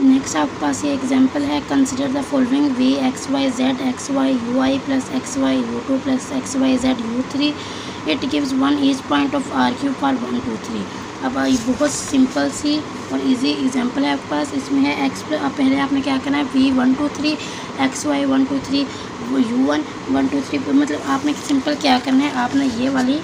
Next आपके पास ये example है, consider the following V X Y Z X Y U I plus X Y U two plus X Y Z U three, it gives one each point of R cube for 1 2 3। अब ये बहुत simple सी और easy example है आपके पास। इसमें है x, अब पहले आपने क्या करना है, वी 1 2 3 एक्स वाई 1 2 3 यू 1 2 3, मतलब आपने सिंपल क्या करना है, आपने ये वाली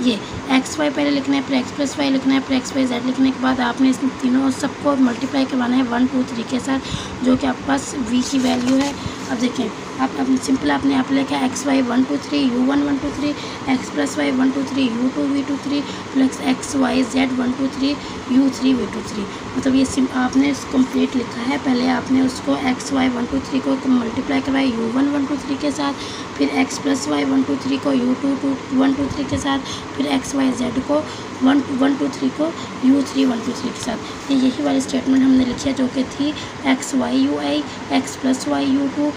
ये एक्स वाई पहले लिखना है, फिर एक्स प्लस वाई लिखना है, फिर एक्स वाई जेड लिखने के बाद आपने इसमें तीनों सबको मल्टीप्लाई करवाना है 1 2 3 के साथ, जो कि आपके पास वी की वैल्यू है। अब देखें आप सिंपल आपने यहाँ पे लिखा है X Y 1 2 3 U 1 1 2 3 X plus Y 1 2 3 U 2 V 2 3 plus X Y Z 1 2 3 U 3 V 2 3। मतलब ये आपने कंप्लीट लिखा है। पहले आपने उसको एक्स वाई 1 2 3 को मल्टीप्लाई करवाया यू 1 1 2 3 के साथ, फिर एक्स प्लस वाई 1 2 3 को यू 2 1 2 3 के साथ, फिर एक्स वाई जेड को 1 2 3 को यू 3 1 2 3 के साथ। ये यही वाली स्टेटमेंट हमने लिखी है जो कि थी X Y U I X plus Y U 2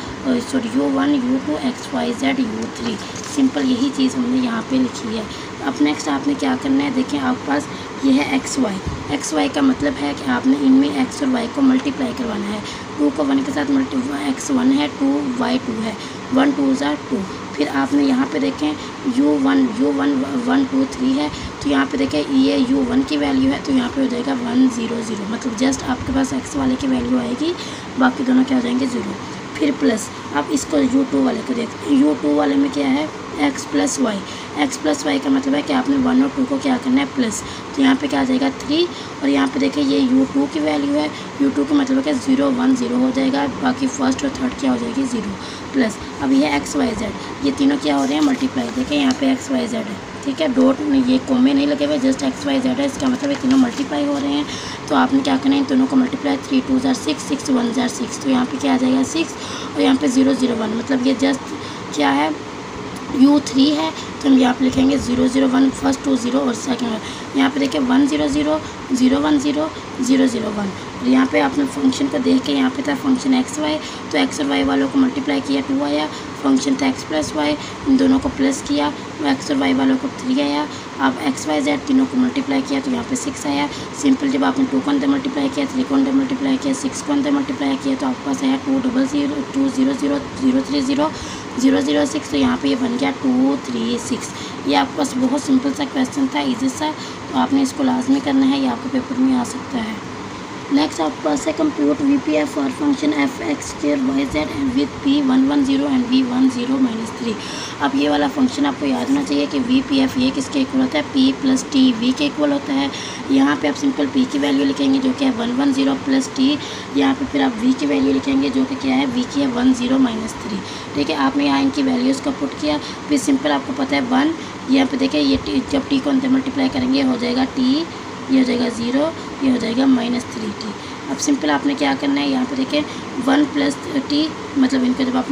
sorry U 1 U 2 X Y Z U 3। Simple यही चीज़ हमने यहाँ पे लिखी है। अब नेक्स्ट आपने क्या करना है, देखें आपके पास ये है एक्स वाई का मतलब है कि आपने इनमें एक्स और वाई को मल्टीप्लाई करवाना है। 2 को 1 के साथ एक्स 1 है, 2 वाई 2 है, 1 2 2। फिर आपने यहाँ पे देखें u 1 1 2 3 है, तो यहाँ पे देखें ये u 1 की वैल्यू है, तो यहाँ पे हो जाएगा 1 0 0, मतलब जस्ट आपके पास x वाले की वैल्यू आएगी, बाकी दोनों क्या हो जाएंगे 0। फिर प्लस अब इसको u2 वाले को देखते हैं। u2 वाले में क्या है, x प्लस वाई का मतलब है कि आपने 1 और 2 को क्या करना है प्लस, तो यहाँ पे क्या आ जाएगा 3, और यहाँ पे देखिए ये u2 की वैल्यू है, u2 का मतलब है कि 0 1 0 हो जाएगा, बाकी फर्स्ट और थर्ड क्या हो जाएगी 0 प्लस। अब ये एक्स वाई जेड, ये तीनों क्या हो रहे हैं मल्टीप्लाई, देखें यहाँ पे एक्स वाई जेड है, ठीक है, डॉट ये कोमे नहीं लगे हुए, जस्ट एक्स वाई जेड है, इसका मतलब ये तीनों मल्टीप्लाई हो रहे हैं। तो आपने क्या करना है, इन दोनों को मल्टीप्लाई 3 2 6 6 1 6, तो यहाँ पे क्या आ जाएगा 6, और यहाँ पे 0 0 1, मतलब ये जस्ट क्या है u3 है, तो हम यहाँ पे लिखेंगे 0 0 1 फर्स्ट 2 0 और सेकंड, यहाँ पे देखिए 1 0 0 0 1 0 0 0 1, और यहाँ पे आपने फंक्शन को देख के यहाँ पे था फंक्शन एक्स वाई, तो एक्स और वाई वालों को मल्टीप्लाई किया 2 आया, फंक्शन था एक्स प्लस वाई, इन दोनों को प्लस किया, तो एक्स और वाई वालों को 3 आया। अब एक्स वाई जेड तीनों को मल्टीप्लाई किया तो यहाँ पे 6 आया। सिंपल जब आपने 2 को अंदर मल्टीप्लाई किया, 3 को अंदर मल्टीप्लाई किया, 6 को अंदर मल्टीप्लाई किया, तो आपके पास आया 2 0 0 2 0 0 0 3 0 0 0 6, तो यहाँ पे ये बन गया 2 3 6। ये आपके पास बहुत सिंपल सा क्वेश्चन था, इजी सा, तो आपने इसको लाजमी करना है, ये आपके पेपर में आ सकता है। नेक्स्ट आपके पास है compute V P F for function F X square Y Z with P 1 1 0 and V 1 0 -3। अब ये वाला फंक्शन आपको याद होना चाहिए कि वी पी एफ ये किसके इक्वल होता है, पी प्लस टी वी के इक्वल होता है। यहाँ पे आप सिंपल पी की वैल्यू लिखेंगे जो कि है 1 1 0 प्लस टी, यहाँ पे फिर आप वी की वैल्यू लिखेंगे जो कि क्या है, वी की है 1 0 -3। ठीक है, आपने यहाँ इनकी वैल्यूज़ को पुट किया, फिर सिंपल आपको पता है 1, यहाँ पे देखिए ये टी, जब टी को अंदर मल्टीप्लाई करेंगे हो जाएगा टी, ये हो जाएगा 0, ये हो जाएगा -3t। अब सिंपल आपने क्या करना है, यहाँ पे देखिए 1 प्लस टी, मतलब इनको जब आप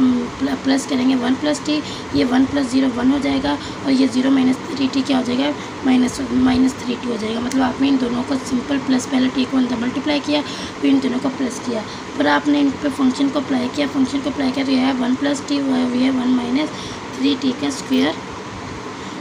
प्लस करेंगे 1 प्लस टी, ये 1 प्लस 0 1 हो जाएगा, और ये 0 -3t क्या हो जाएगा, -3t हो जाएगा। मतलब आपने इन दोनों को सिंपल प्लस, पहले टी को अंदर मल्टीप्लाई किया, फिर इन दोनों को प्लस किया, फिर आपने इन पर फंक्शन को अप्लाई किया, तो यह है 1 प्लस टी, ये है 1 -3t का स्क्वायर।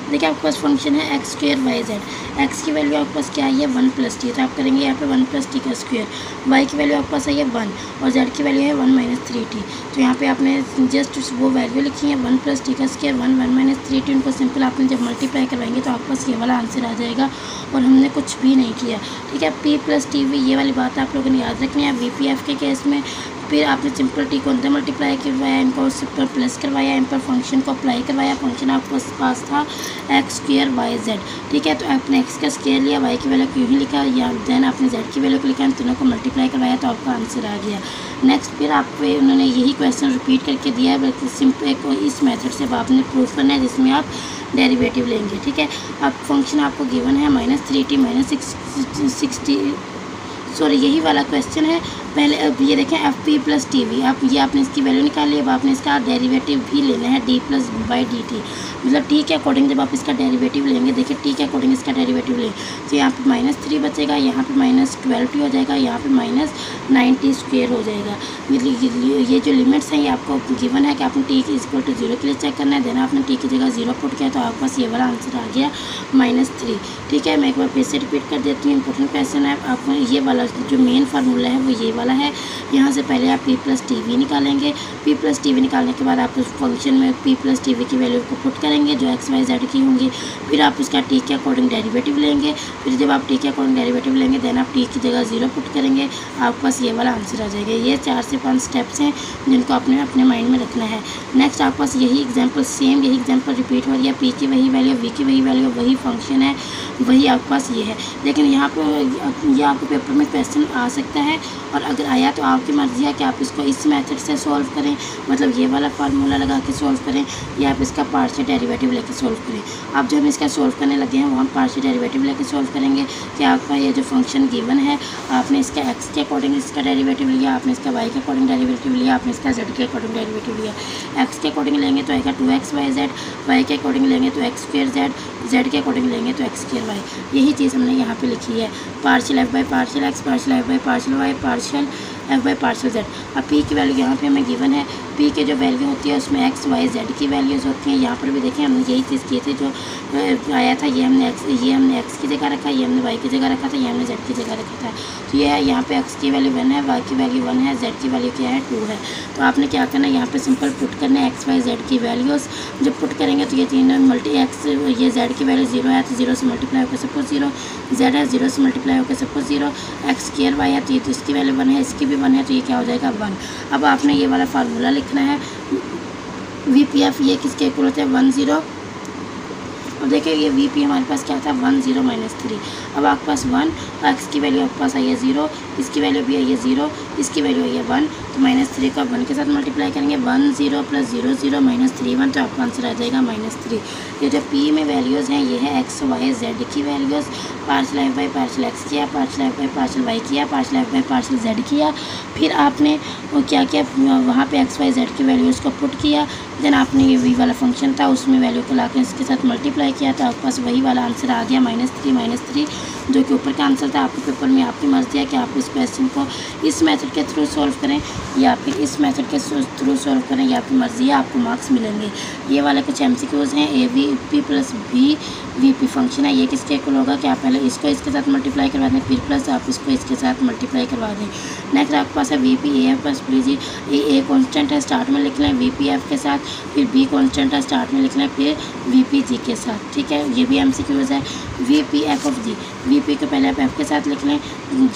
देखिए आपके पास फंक्शन है X square Y Z, X की वैल्यू आपके पास क्या आई है 1 प्लस टी, तो आप करेंगे यहाँ पे 1 प्लस टी का स्क्वायर, वाई की वैल्यू आपके पास आई है 1, और जेड की वैल्यू है 1 -3t, तो यहाँ पे आपने जस्ट वो वैल्यू लिखी है 1 प्लस टी का स्क्वायर 1 -3t, उनको सिंपल आपने जब मल्टीप्लाई करवाएंगे तो आपके पास ये वाला आंसर आ जाएगा, और हमने कुछ भी नहीं किया। ठीक है, पी प्लस टी वी ये वाली बात आप लोगों ने याद रखनी है वी पी एफ के केस में। फिर आपने सिंपल टी को अंदर मल्टीप्लाई करवाया, इनको सिंपल प्लस करवाया, इन पर फंक्शन को अप्लाई करवाया, फंक्शन आपके पास था एक्स स्क्वायर वाई जेड। ठीक है, तो आपने एक्स का स्क्वायर लिया, वाई की वैल्यू क्यों ही लिखा, या देन आपने जेड की वैल्यू को लिखा, इन तीनों को मल्टीप्लाई करवाया, तो आपका आंसर आ गया। नेक्स्ट फिर आपको उन्होंने यही क्वेश्चन रिपीट करके दिया है, बल्कि सिंपल एक इस मेथड से आपने प्रूफ करना है जिसमें आप डेरिवेटिव लेंगे। ठीक है, अब फंक्शन आपको गिवन है -3t -6t, सॉरी यही वाला क्वेश्चन है। पहले अब ये देखें F P plus T V, आप ये आपने इसकी वैल्यू निकाली, अब आपने इसका डेरिवेटिव भी लेना है D plus by D T, मतलब टी के अकॉर्डिंग जब आप इसका डेरिवेटिव लेंगे, देखिए टी के अकॉर्डिंग इसका डेरिवेटिव लें, तो यहाँ पे -3 बचेगा, यहाँ पे -12t हो जाएगा, यहाँ पे -9t स्क्वायर हो जाएगा। ये जो लिमिट्स हैं ये आपको गिवन है कि आपने टी की इक्वल टू 0 के लिए चेक करना है, देना आपने टी की जगह 0 पुट किया, तो आपके पास ये वाला आंसर आ गया -3। ठीक है, मैं एक बार फिर से रिपीट कर देती हूँ, इंपॉर्टेंट क्वेश्चन है, आपको ये वाला जो मेन फार्मूला है वो ये वाला वाला है। यहाँ से पहले आप p प्लस टी वी निकालेंगे। p प्लस टी वी निकालने के बाद आप उस फंक्शन में p प्लस टी वी की वैल्यू को पुट करेंगे जो एक्स वाई जेड की होंगी। फिर आप उसका t के अकॉर्डिंग डेरिवेटिव लेंगे। फिर जब आप t के अकॉर्डिंग डेरिवेटिव लेंगे देन आप t की जगह 0 पुट करेंगे, आपके पास ये वाला आंसर आ जाएगा। ये 4 से 5 स्टेप्स हैं जिनको आपने अपने माइंड में रखना है। नेक्स्ट आपके पास यही एग्जांपल सेम यही एग्जांपल रिपीट हो रही है। p की वही वैल्यू, v की वही वैल्यू, वही फंक्शन है, वही आपके पास ये है। लेकिन यहाँ पर ये आपके पेपर में क्वेश्चन आ सकता है और अगर आया तो आपकी मर्ज़ी है कि आप इसको इस मेथड से सॉल्व करें, मतलब ये वाला फार्मूला लगा के सॉल्व करें, या आप इसका पार्शियल डेरिवेटिव लेके सॉल्व करें। अब जब हम इसका सॉल्व करने लगे हैं वो हम पार्शियल डेरिवेटिव लेके सॉल्व करेंगे कि आपका ये जो फंक्शन गिवन है आपने इसका एक्स के अकॉर्डिंग इसका डेरिवेटिव लिया, आपने इसका वाई के अकॉर्डिंग डेरिवेटिव लिया, आपने इसका जेड के अकॉर्डिंग डेरिवेटिव लिया। एक्स के अकॉर्डिंग लेंगे तो आएगा 2xyz, वाई के अकॉर्डिंग लेंगे तो x स्क्वायर जेड, जेड के अकॉर्डिंग लेंगे तो x स्क्वायर वाई। यही चीज़ हमने यहाँ पे लिखी है, partial F by partial X, partial F by partial Y, partial F by partial Z. अब p की वैल्यू यहाँ पे हमें गिवन है, p के जो वैल्यू होती है उसमें x y z की वैल्यूज़ होती हैं। यहाँ पर भी देखें हमने यही चीज़ की थी, जो आया था ये हमने x की जगह रखा, ये हमने y की जगह रखा था, ये हमने z की जगह रखा था। तो ये है यहाँ पे x की वैल्यू 1 है, y की वैल्यू 1 है, z की वैल्यू क्या है 2 है। तो आपने क्या करना है यहाँ पे सिंपल पुट करना है x y z की वैल्यूज़। जब पुट करेंगे तो ये तीनों x ये z की वैल्यू 0 है तो 0 से मल्टीप्लाई होकर सपोज 0, z है 0 से मल्टीप्लाई होकर सपोज 0, x स्क्वायर y है तो इसकी वैल्यू 1 है, इसकी भी 1 है तो ये क्या हो जाएगा 1। अब आपने ये वाला फार्मूला लिखना है VPF, ये किसके इक्वल होता है 1 0। अब देखिए ये VP हमारे पास क्या था 1 0 माइनस 3। अब आपके पास 1, x की वैल्यू आपके पास आई है 0, इसकी वैल्यू भी आई है 0, इसकी वैल्यू आई है 1, तो -3 को 1 के साथ मल्टीप्लाई करेंगे, 1 0 प्लस 0 0 माइनस 3 1, तो आपका आंसर आ जाएगा -3। ये जो p में वैल्यूज़ हैं ये है x y z की values, partial F by partial X किया, partial F by partial Y किया, partial F by partial Z किया। फिर आपने क्या किया वहाँ पे एक्स वाई जेड की वैल्यूज़ को पुट किया, देन आपने ये v वाला फंक्शन था उसमें वैल्यू को ला के इसके साथ मल्टीप्लाई किया, तो आपके पास वही वाला आंसर आ गया -3 जो कि ऊपर का आंसर था। आपके पेपर में आपकी मर्ज़ी है कि आप इस क्वेश्चन को इस मेथड के थ्रू सॉल्व करें या फिर इस मेथड के थ्रू सॉल्व करें, या आपकी मर्ज़ी है, आपको मार्क्स मिलेंगे। ये वाले कुछ MCQs हैं। AVP प्लस VP फंक्शन है, ये किसके इक्वल होगा कि आप पहले इसको इसके साथ मल्टीप्लाई करवा दें, फिर प्लस आप इसको इसके साथ मल्टीप्लाई करवा दें। नेक्स्ट आपके पास है VP AF plus G, A constant है स्टार्ट में लिख लें VPF के साथ, फिर B कॉन्स्टेंट है स्टार्ट में लिख लें, फिर VPG के साथ। ठीक है, ये भी MCQs है। VPF ऑफ G, VP को पहले आप F के साथ लिख लें,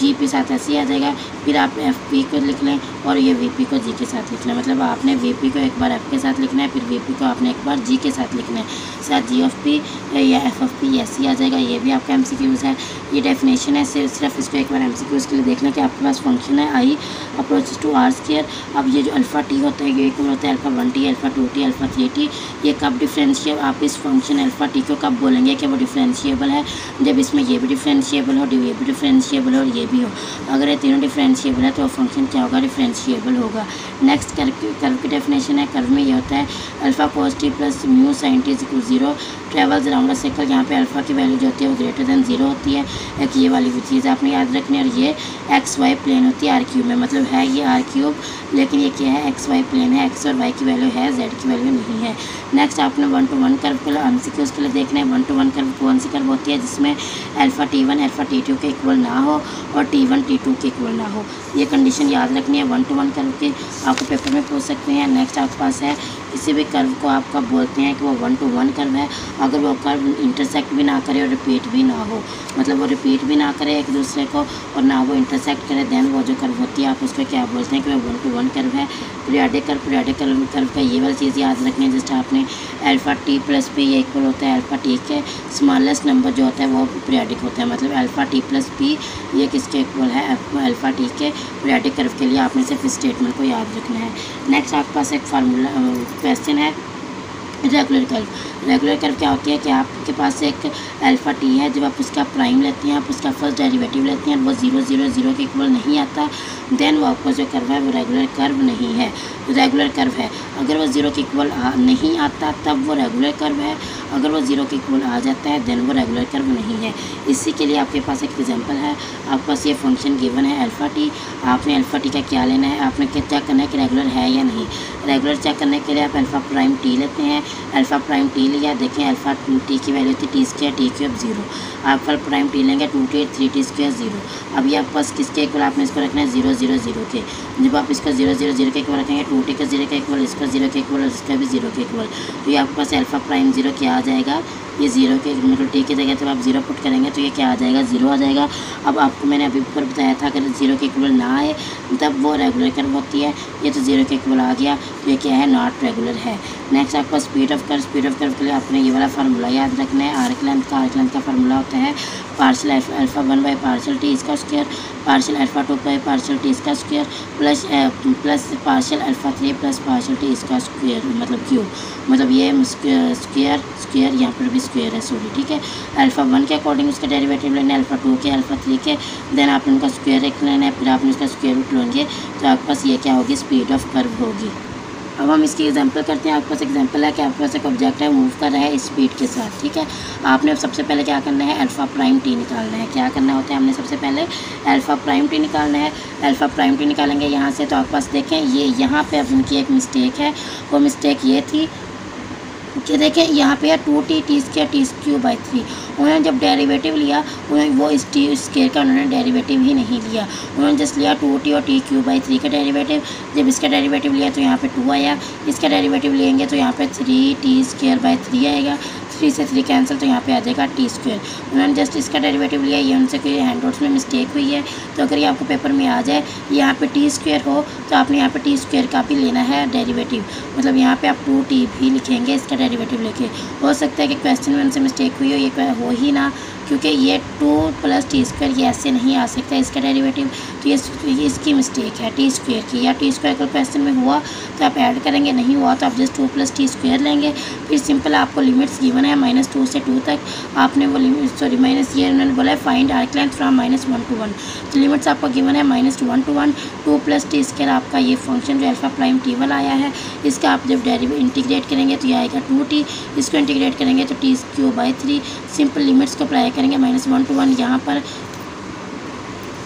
G के साथ ऐसे ही आ जाएगा, फिर आप FP को लिख लें और ये VP को G के साथ लिख लें। मतलब आपने VP को एक बार F के साथ लिखना है, फिर VP को आपने एक बार G के साथ लिखना है, साथ G ऑफ P या F ऑफ P ऐसे ही आ जाएगा। ये भी आपका MCQs है। ये डेफिनेशन है, सिर्फ इसको एक बार MCQs के लिए देख लें कि आपके पास फंक्शन है I approaches to R square. अब ये जो अल्फ़ा टी होता है ये इक्वल होता है alpha 1t, alpha 2t, alpha 3t। ये कब डिफरेंशिएबल, आप इस फंक्शन अल्फ़ा टी को कब बोलेंगे कि वो डिफरेंशिएबल है, जब इसमें ये भी डिफरेंशिएबल हो, ये भी डिफरेंशिएबल हो और ये भी हो। अगर ये तीनों डिफरेंशिएबल है तो वो फंक्शन क्या होगा, डिफरेंशिएबल होगा। नेक्स्ट कर्व की डेफिनेशन है। कर्व में ये होता है alpha cos t plus mu sin t equal 0 travels around a circle. यहाँ पे अल्फ़ा की वैल्यू जो होती है वो ग्रेटर देन 0 होती है। एक ये वाली चीज़ आपने याद रखनी है। और ये XY प्लेन होती है R³ में, मतलब है ये R³ लेकिन ये क्या है XY प्लेन है, X और Y की वैल्यू है, Z की वैल्यू नहीं है। नेक्स्ट आपने 1 to 1 कर्व के लिए MCQs के लिए देखना है। 1 to 1 कर्व कौन सी कर्व होती है जिसमें अल्फ़ा T1 अल्फ़ा T2 के इक्वल ना हो और T1 T2 के इक्वल ना हो। ये कंडीशन याद रखनी है। 1 to 1 कर्व की आपको पेपर में पूछ सकते हैं। नेक्स्ट आपके पास है किसी भी कर्व को आप कब बोलते हैं कि वो 1 to 1 कर्व है, अगर वो कर्व इंटरसेक्ट भी ना करे और रिपीट भी ना हो, मतलब वो रिपीट भी ना करे एक दूसरे को और ना वो इंटरसेक्ट करे, देन वो जो कर्व होती है आप उसको क्या बोलते हैं कि वो 1 to 1 कर्व है। पीरियडिक कर्व का ये वाली चीज़ याद रखनी है। जस्ट आपने अल्फ़ा T प्लस P ये इक्वल होता है अल्फ़ा T के स्मॉलेस्ट नंबर जो होता है वो पीरियडिक होता है, मतलब अल्फ़ा T प्लस P ये किसके इक्वल है, अल्फ़ा T के पीरियडिक कर्व के लिए आपने सिर्फ इस स्टेटमेंट को याद रखना है। नेक्स्ट आपके पास एक फार्मूला क्वेश्चन है रेगुलर कर्व क्या होती है कि आपके पास एक अल्फ़ा टी है, जब आप उसका प्राइम लेते हैं, आप उसका फर्स्ट डेरिवेटिव लेते हैं, वो 0 0 0 के इक्वल नहीं आता, देन वो आपका जो कर्व है वो रेगुलर कर्व नहीं है, रेगुलर कर्व है। अगर वो 0 के इक्वल नहीं आता तब वो रेगुलर कर्व है, अगर वो 0 के इक्वल आ जाता है देन वो रेगुलर कर्व नहीं है। इसी के लिए आपके पास एक एग्जांपल है, आपके पास ये फंक्शन गिवन है अल्फ़ा टी। आपने अल्फ़ा टी का क्या लेना है, आपने चेक करना है कि रेगुलर है या नहीं। रेगुलर चेक करने के लिए आप अल्फ़ा प्राइम टी लेते हैं। अल्फ़ा प्राइम टी लिया, देखें अल्फ़ा टी की वैल्यू थी टी स्क्वायर टी क्यूब 0। आप प्राइम टी लेंगे 2t 3t स्क्वायर 0। अब ये आपके पास किसके इक्वल आपने इसको रखना है 0 0 0 के। जब आप इसका 0 0 0 के इक्वल रखेंगे 2t का 0 के इक्वल, इसका 0 के इक्वल और इसका भी 0 के इक्वल, तो ये आपके पास अल्फ़ा प्राइम 0 क्या आ जाएगा, ये 0 के मतलब टी की जगह जब आप 0 पुट करेंगे तो ये क्या आ जाएगा 0 आ जाएगा। अब आपको मैंने अभी ऊपर बताया था अगर 0 के इक्वल ना आए तब वो रेगुलर कर्व होती है। ये तो 0 के इक्वल आ गया तो ये क्या है नॉट रेगुलर है। नेक्स्ट आपके पास स्पीड ऑफ कर्व के लिए आपने ये वाला फार्मूला याद रखना है। आर्क लेंथ का फार्मूला होता है partial alpha 1 by partial t इसका square, partial alpha 2 by partial t इसका square plus partial alpha 3 plus partial t इसका स्क्वायर मतलब क्यू, मतलब ये स्क्वायर यहाँ पर भी स्क्वायर है सॉरी, ठीक है। अल्फ़ा 1 के अकॉर्डिंग उसका डेरिवेटिव लेना है, अल्फ़ा 2 के, अल्फ़ा 3 के, देन आपने उनका स्क्वायर एक लेना है, फिर आपने उसका स्क्वायर रूट लेंगे तो आपके पास ये क्या होगी स्पीड ऑफ कर्व होगी। अब हम इसकी एग्जांपल करते हैं। आपके पास एग्जांपल है कि आपके पास एक ऑब्जेक्ट है मूव कर रहा है स्पीड के साथ, ठीक है। आपने सबसे पहले क्या करना है अल्फ़ा प्राइम टी निकालना है। क्या करना होता है हमने सबसे पहले अल्फ़ा प्राइम टी निकालना है। अल्फ़ा प्राइम टी निकालेंगे यहाँ से तो आपके पास देखें ये यहाँ पे अब उनकी एक मिस्टेक है, वो मिस्टेक ये थी कि देखें यहाँ पे है 2t T square T cube by 3। उन्होंने जब डेरिवेटिव लिया वो इस टी स्क्वायर का उन्होंने डेरिवेटिव ही नहीं लिया, उन्होंने जस्ट लिया 2t और टी क्यूब बाई 3 का डेरिवेटिव। जब इसका डेरिवेटिव लिया तो यहाँ पे 2 आया, इसका डेरिवेटिव लेंगे तो यहाँ पे 3t स्क्वायर बाई 3 आएगा, 3 से 3 कैंसिल तो यहाँ पे आ जाएगा टी स्क्वायर। उन्होंने जस्ट इसका डेरिवेटिव लिया, ये उनसे कोई हैंड आउट्स में मिस्टेक हुई है। तो अगर ये आपको पेपर में आ जाए यहाँ पे टी स्क्वायर हो तो आपने यहाँ पे टी स्क्वायर का भी लेना है डेरिवेटिव, मतलब यहाँ पे आप 2t भी लिखेंगे इसका डेरिवेटिव लेके। हो सकता है कि क्वेश्चन में उनसे मिस्टेक हुई हो, ये हो ही ना, क्योंकि ये 2 प्लस टी स्क्वायर ये ऐसे नहीं आ सकता इसका डेरिवेटिव, तो ये इसकी मिस्टेक है टी स्क्वायर की। या टी स्क्वायर का क्वेश्चन में हुआ तो आप ऐड करेंगे, नहीं हुआ तो आप जस्ट 2 प्लस टी स्क्वायर लेंगे। फिर सिंपल आपको लिमिट्स गिवन है -2 से 2 तक, आपने वो लिमिट सॉरी माइनस ये उन्होंने बोला है find arc length from -1 to 1, तो लिमिट्स आपको गिवन है -1 to 1, 2 प्लस टी स्क्वायर आपका ये फंक्शन जो अल्फ़ा प्राइम टी वाला आया है, इसका आप जब इंटीग्रेट करेंगे तो ये आएगा 2t, इसको इंटीग्रेट करेंगे तो T cube by 3। Simple limits को अप्लाई करेंगे -1 to 1,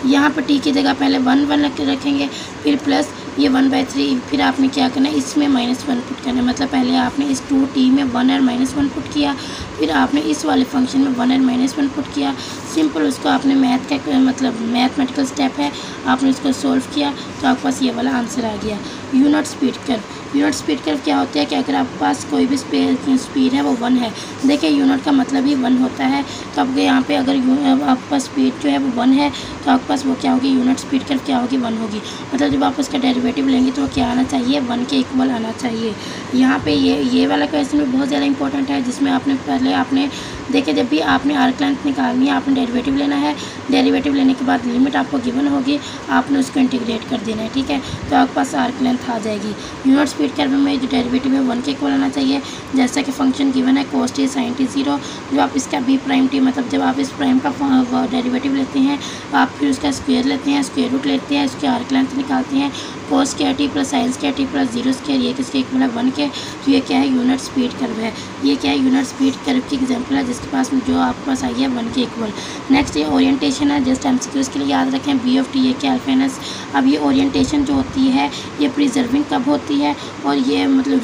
यहाँ पर टी की जगह पहले 1 रखेंगे, फिर प्लस ये 1/3, फिर आपने क्या करना है इसमें -1 पुट करना है, मतलब पहले आपने इस 2t में 1 और -1 पुट किया, फिर आपने इस वाले फंक्शन में 1 और -1 पुट किया। सिंपल उसको आपने मैथ का मतलब मैथमेटिकल स्टेप है, आपने उसको सोल्व किया तो आपके पास ये वाला आंसर आ गया। यूनिट स्पीड कर्व क्या होता है कि अगर आपके पास कोई भी स्पीड है वो 1 है, देखिए यूनिट का मतलब ही 1 होता है, तो आपके यहाँ पे अगर आपके पास स्पीड जो है वो 1 है तो आपके पास वो क्या होगी यूनिट स्पीड कर्व क्या होगी 1 होगी, मतलब जब आप उसका डेरिवेटिव लेंगे तो वो क्या आना चाहिए 1 के इक्वल आना चाहिए। यहाँ पे ये वाला क्वेश्चन भी बहुत ज़्यादा इंपॉर्टेंट है, जिसमें आपने देखिए जब भी आपने आर्क लेंथ निकालनी है आपने डेरिवेटिव लेना है, डेरिवेटिव लेने के बाद लिमिट आपको गिवन होगी, आपने उसको इंटीग्रेट कर देना है, ठीक है, तो आपके पास आर्क लेंथ आ जाएगी। यूनिट स्पीड कर्व में जो डेरिवेटिव है 1 के इक्वल आना चाहिए, जैसा कि फंक्शन गिवन है cos t sin t 0, जो आप इसका b प्राइम टी मतलब जब आप इस प्राइम का डेरिवेटिव लेते हैं आप फिर उसका स्क्वायर लेते हैं, स्क्वायर रूट लेते हैं, उसकी आर्क लेंथ निकालते हैं, cos square t plus sin square t plus 0 square, ये किसके इक्वल है 1 के, तो ये क्या है यूनिट स्पीड कर्व है। ये क्या है यूनिट स्पीड कर्व की एग्जांपल है जिसके पास जो आपके पास आई है 1 के इक्वल। नेक्स्ट ये ओरिएंटेशन है, जस्ट MCQs के लिए याद रखें b ऑफ t ये क्या अल्फा एन एस। अब ये ओरिएंटेशन जो होती है ये प्रिजर्विंग कब होती है और ये मतलब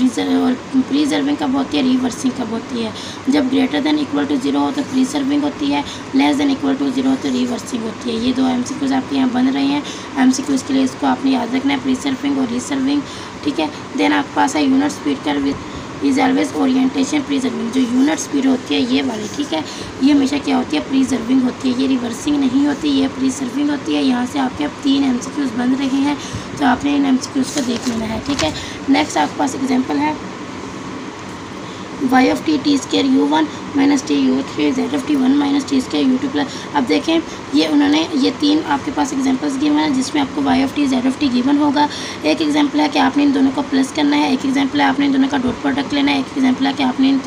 प्रिजर्विंग कब होती है, रिवर्सिंग कब होती है। जब ग्रेटर देन इक्वल टू 0 हो तो प्रिजर्विंग होती है, लेस देन इक्वल टू 0 हो तो रिवर्सिंग होती है। ये 2 MCQs आपके यहाँ बन रहे हैं, MCQs के लिए इसको आपने याद रखना है, प्रिजर्विंग और रिजर्विंग, ठीक है। देन आपके पास है unit speed curve is always orientation preserving, जो यूनिट स्पीड होती है ये वाली, ठीक है, ये हमेशा क्या होती है प्रिजर्विंग होती है, ये रिवर्सिंग नहीं होती, ये प्रिजर्विंग होती है। यहाँ से आपके अब 3 MCQs बन रहे हैं तो आपने इन MCQs को देख लेना है, ठीक है। नेक्स्ट आपके पास एग्जाम्पल है y of t t square u1 minus T u3 z of t 1 minus T square u2 plus. अब देखें ये उन्होंने ये 3 आपके पास एग्जांपल्स गिवन है जिसमें आपको y of t z of t given होगा। एक एग्जांपल है कि आपने इन दोनों को प्लस करना है, एक एग्जांपल है आपने इन दोनों का डॉट प्रोडक्ट लेना है, एक एग्जांपल है कि आपने इन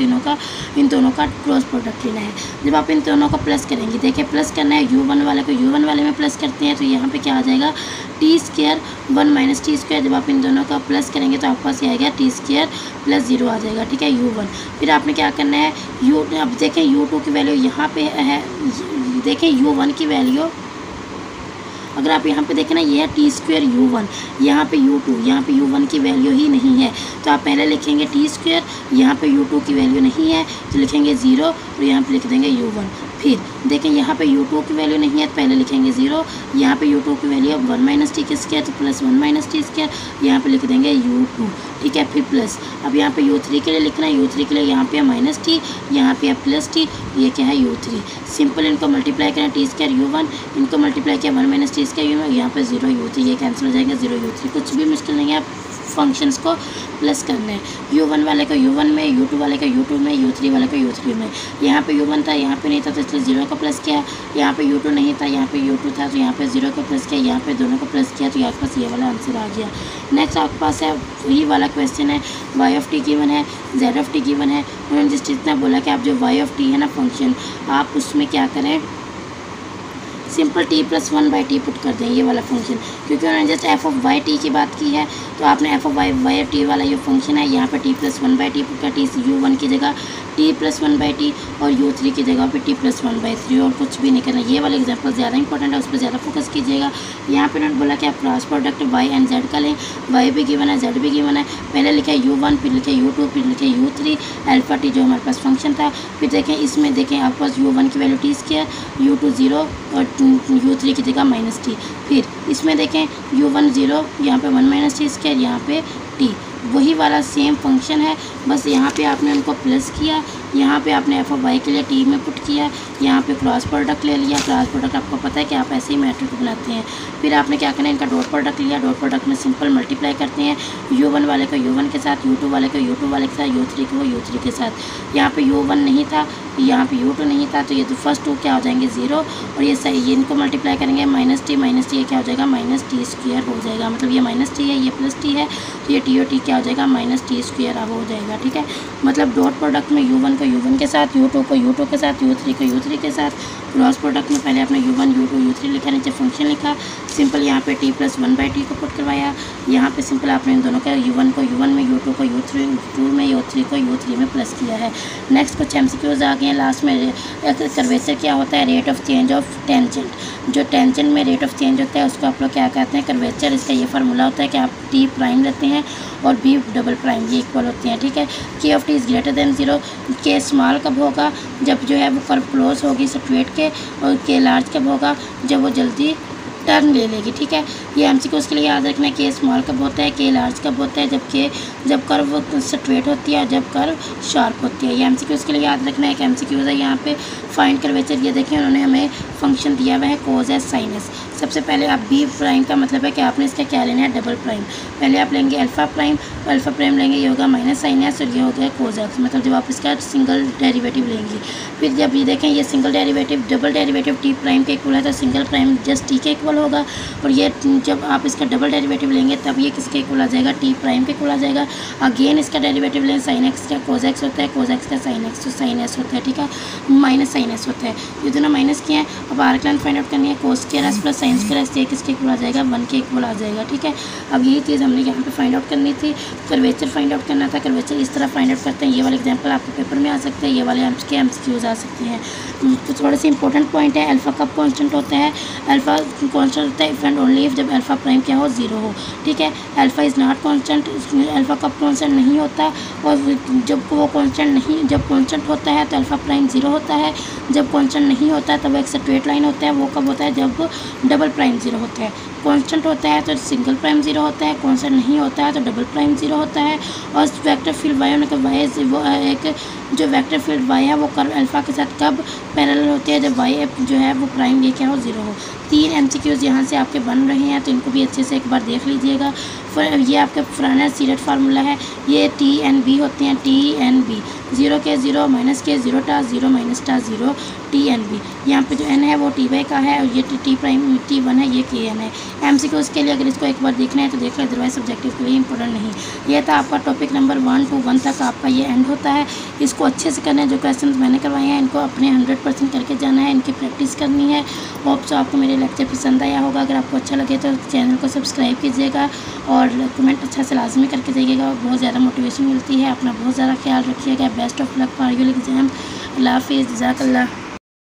दोनों का क्रॉस प्रोडक्ट लेना है। जब आप इन दोनों को प्लस करेंगे, देखिए प्लस करना है u1 वाले को u1 वाले में प्लस करते हैं तो यहाँ पर क्या आ जाएगा T square 1 minus T square. जब आप इन दोनों का प्लस करेंगे तो आपके पास ये आएगा टी स्क्वायर प्लस 0 आ जाएगा, ठीक है u1। फिर आपने क्या करना है अब देखें U2 की वैल्यू यहाँ पे है, देखें U1 की वैल्यू अगर आप यहाँ पे देखें ना, ये है t² U1, यहाँ पे U2, यहाँ पे U1 की वैल्यू ही नहीं है तो आप पहले लिखेंगे t², यहाँ पे U2 की वैल्यू नहीं है तो लिखेंगे 0 और यहाँ पे लिख देंगे U1। फिर देखें यहाँ पे U2 की वैल्यू नहीं है तो पहले लिखेंगे 0, यहाँ पे U2 की वैल्यू 1 - t² तो प्लस 1 - t², यहाँ पे लिख देंगे U2, ठीक है। फिर प्लस अब यहाँ पे U3 के लिए लिखना है, U3 के लिए यहाँ पे है -t, यहाँ पे है +t, ये क्या है U3। सिंपल इनको मल्टीप्लाई करें t² U1, इनको मल्टीप्लाई किया 1 - t² U1, यहाँ पे 0 U3, ये कैंसिल हो जाएगा 0 U3। कुछ भी मुश्किल नहीं है, फंक्शंस को प्लस करना है। U1 वाले को U1 में, U2 वाले को U2 में, U3 वाले को U3 में। यहाँ पे U1 था, यहाँ पे नहीं था तो इसलिए 0 को प्लस किया, यहाँ पे U2 नहीं था, यहाँ पे U2 था तो यहाँ पे 0 को प्लस किया, यहाँ पे दोनों को प्लस किया तो आपके पास ये वाला आंसर आ गया। नेक्स्ट आपके पास है वही वाला क्वेश्चन है, y गिवन है, z गिवन है। उन्होंने जिस चीज़ ने बोला कि आप जो y है ना फंक्शन, आप उसमें क्या करें, सिंपल t+1/t पुट कर दें ये वाला फंक्शन, क्योंकि उन्होंने जस्ट f(y)t की बात की है तो आपने f(y)t वाला ये फंक्शन है, यहाँ पे t+1/t पुट कर, t U1 की जगह t+1/t और U3 की जगह पे t+1/3 और कुछ भी नहीं करना। ये वाला एग्जांपल ज़्यादा इंपॉर्टेंट है, उस पर ज़्यादा फोकस कीजिएगा। यहाँ पे उन्होंने बोला कि आप cross product y and z का लें, y भी गिवन है, z भी गिवन है। पहले लिखे U1, फिर लिखे U2, फिर लिखे U3, α t जो हमारे पास फंक्शन था। फिर देखें इसमें देखें आपके पास U1 की वैल्यू t², U2 0 और U3 की जगह -t। फिर इसमें देखें U1 0, यहाँ पे 1 - t², यहाँ पे t, वही वाला सेम फंक्शन है, बस यहाँ पे आपने उनको प्लस किया, यहाँ पे आपने f(y) के लिए t में पुट किया, यहाँ पे क्रॉस प्रोडक्ट ले लिया। क्रॉस प्रोडक्ट आपको पता है कि आप ऐसे ही मैट्रिक्स बनाते हैं। फिर आपने क्या करना है, इनका डॉट प्रोडक्ट लिया, डॉट प्रोडक्ट में सिंपल मल्टीप्लाई करते हैं, U1 वाले को U1 के साथ, U2 वाले को U2 वाले के साथ, U3 को U3 के साथ। यहाँ पे U1 नहीं था, यहाँ पे U2 नहीं था तो ये तो फर्स्ट 2 क्या हो जाएंगे 0 और ये सही, ये इनको मल्टीप्लाई करेंगे -t ये क्या हो जाएगा -t² हो जाएगा, मतलब ये -t है, ये +t है तो ये t और t क्या हो जाएगा -t² अब हो जाएगा, ठीक है। मतलब डॉट प्रोडक्ट में U1 को U1 के साथ, U2 को U2 के साथ, U3 को U3 के साथ। क्रॉस प्रोडक्ट में पहले आपने U1 U2 U3 लिखा, नीचे फंक्शन लिखा, सिंपल यहाँ पे t+1/t को पुट करवाया, यहाँ पे सिंपल आपने इन दोनों का U1 को U1 में, U2 को U3 में, U3 को U3 में प्लस किया है। नेक्स्ट कुछ MCQs आ गए हैं। लास्ट में कर्वेचर क्या होता है, rate of change of tangent. जो टेंजेंट में रेट ऑफ चेंज होता है उसको आप लोग क्या कहते हैं, कर्वेचर। इसका ये फार्मूला होता है कि आप t प्राइम लेते हैं और b डबल प्राइम, ये इक्वल होते हैं, ठीक है। k of t is greater than 0। k small कब होगा, जब जो है वो कर्व क्लोज होगी स्ट्रेट के, और k लार्ज कब होगा, जब वो जल्दी टर्न ले लेगी, ठीक है। ये MCQ उसके लिए याद रखना है, k स्मॉल कब होता है, k लार्ज कब होता है, जब कर्व स्ट्रेट होती है और जब कर्व शार्प होती है। ये MCQ उसके लिए याद रखना है। एक MCQ है यहाँ पे, फाइंड कर्वेचर। ये देखिए उन्होंने हमें फंक्शन दिया हुआ है cos s sin s। सबसे पहले आप b प्राइम का मतलब है कि आपने इसका क्या लेना है, डबल प्राइम। पहले आप लेंगे अल्फ़ा प्राइम, तो अल्फ़ा प्राइम लेंगे, ये होगा -sin s और ये हो गया cos x, मतलब जब आप इसका सिंगल डेरिवेटिव लेंगे। फिर जब ये देखें ये single derivative, double derivative t prime के इक्वल है तो सिंगल प्राइम जस्ट t के इक्वल होगा, और ये जब आप इसका डबल डेरिवेटिव लेंगे तब ये किसके इक्वल आ जाएगा, t प्राइम के इक्वल आ जाएगा। अगेन इसका डेरिवेटिव लें, sin x का cos x होता है, cos x का sin x तो sin s होता है, ठीक है, -sin s होता है। ये दोनों माइनस किए हैं। अब आर्क लेंथ फाइंड आउट करनी है, cos square s plus sin square s, ये किसके इक्वल आ जाएगा, 1 के इक्वल आ जाएगा, ठीक है। अब यही चीज़ हमने यहाँ पे फाइंड आउट करनी थी, कर्वेचर फाइंड आउट करना था। कर्वेचर इस तरह फाइंड आउट करते हैं, ये वाले एग्जाम्पल आपके पेपर में आ सकते हैं, ये वाले आपके MCQs आ सकते हैं। तो थोड़े से इंपॉर्टेंट पॉइंट है, अल्फ़ा कब कॉन्स्टेंट होता है, अल्फ़ा कॉन्स्टेंट होता है इफ़ एंड ओनली इफ जब अल्फ़ा प्राइम क्या हो, 0 हो, ठीक है। Alpha is not constant, alpha कब कॉन्स्टेंट नहीं होता, और जब वो कॉन्स्टेंट नहीं, जब कॉन्स्टेंट होता है तो अल्फ़ा प्राइम 0 होता है, जब कॉन्स्टेंट नहीं होता है तब एक स्ट्रेट लाइन होता है, वो कब होता है, जब डबल प्राइम 0 होता है। कांस्टेंट होता है तो सिंगल प्राइम 0 होता है, कांस्टेंट नहीं होता है तो डबल प्राइम 0 होता है। और वेक्टर फील्ड वाई होने का वाई वो एक जो वेक्टर फील्ड वाई है वो कर्व अल्फ़ा के साथ कब पैरेलल होती है, जब वाई जो है वो प्राइम ये क्या हो, 0 हो। 3 MCQs यहाँ से आपके बन रहे हैं, तो इनको भी अच्छे से एक बार देख लीजिएगा। ये आपका फ्राइनर सीरेट फार्मूला है, ये TNB होते हैं, TNB 0 के 0 माइनस के 0 टा 0 माइनस टा 0 TNB। यहाँ पे जो n है वो T का है, और ये T प्राइम T1 है, ये KN है। MCQs के लिए अगर इसको एक बार देखना है तो देख लो, अदरवाइज सब्जेक्टिव के लिए इंपॉर्टेंट नहीं। ये था आपका टॉपिक नंबर 1 to 1 तक आपका ये एंड होता है। इसको अच्छे से करना है, जो क्वेश्चन मैंने करवाए हैं इनको अपने 100% करके जाना है, इनकी प्रैक्टिस करनी है। होप सो आपको मेरे लेक्चर पसंद आया होगा। अगर आपको अच्छा लगे तो चैनल को सब्सक्राइब कीजिएगा और कमेंट अच्छा से लाजमी करके जाइएगा, बहुत ज़्यादा मोटिवेशन मिलती है। अपना बहुत ज़्यादा ख्याल रखिएगा। best of luck for your exam. Allah Hafiz. Jazakallah.